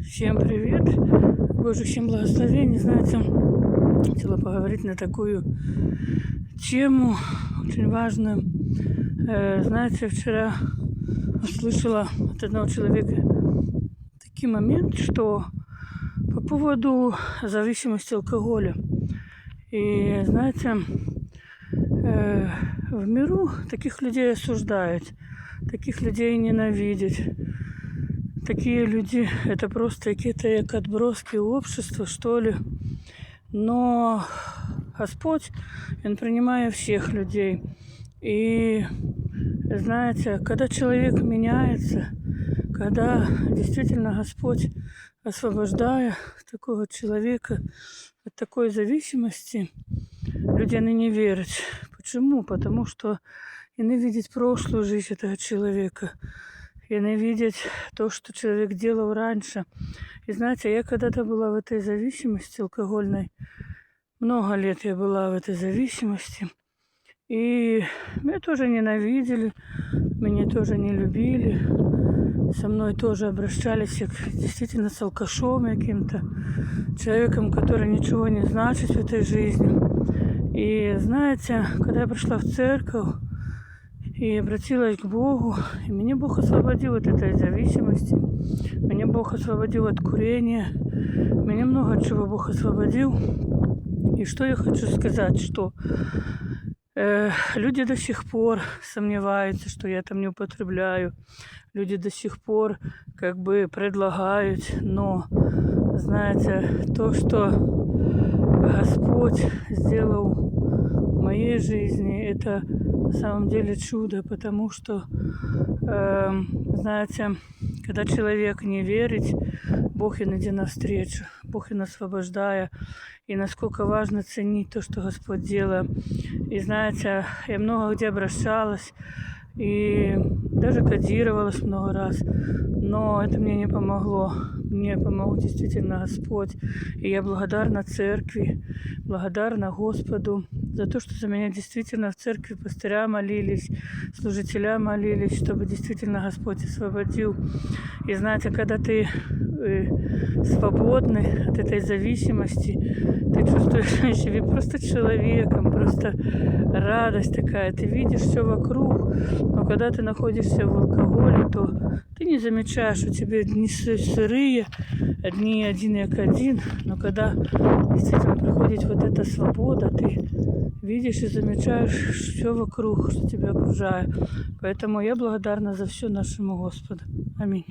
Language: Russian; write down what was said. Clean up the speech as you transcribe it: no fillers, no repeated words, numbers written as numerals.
Всем привет! Боже, всем благословений. Знаете, хотела поговорить на такую тему, очень важную. Знаете, вчера услышала от одного человека такой момент, что по поводу зависимости алкоголя. И знаете, в миру таких людей осуждают, таких людей ненавидят. Такие люди, это просто какие-то как отброски общества, что ли. Но Господь, Он принимает всех людей. И знаете, когда человек меняется, когда действительно Господь, освобождая такого человека от такой зависимости, люди они не верят. Почему? Потому что они видят прошлую жизнь этого человека. И они видят то, что человек делал раньше. И знаете, я когда-то была в этой зависимости алкогольной. Много лет я была в этой зависимости. И меня тоже ненавидели, меня тоже не любили. Со мной тоже обращались как действительно с алкашом каким-то. Человеком, который ничего не значит в этой жизни. И знаете, когда я пришла в церковь, и обратилась к Богу, и меня Бог освободил от этой зависимости. Меня Бог освободил от курения. Меня много чего Бог освободил. И что я хочу сказать, что люди до сих пор сомневаются, что я там не употребляю. Люди до сих пор как бы предлагают. Но, знаете, то, что Господь сделал в моей жизни, это на самом деле чудо, потому что, знаете, когда человек не верит, Бог им идет навстречу, Бог им освобождает, и насколько важно ценить то, что Господь делает. И знаете, я много где обращалась, и даже кодировалась много раз, но это мне не помогло. Мне помог действительно Господь. И я благодарна церкви, благодарна Господу за то, что за меня действительно в церкви пастыря молились, служителя молились, чтобы действительно Господь освободил. И знаете, когда ты свободный от этой зависимости, ты чувствуешь себя просто человеком, просто радость такая, ты видишь все вокруг, но когда ты находишься в алкоголе, то ты не замечаешь, у тебя дни сырые, дни один як один, но когда действительно приходит вот эта свобода, ты видишь и замечаешь все вокруг, что тебя окружает. Поэтому я благодарна за все нашему Господу. Аминь.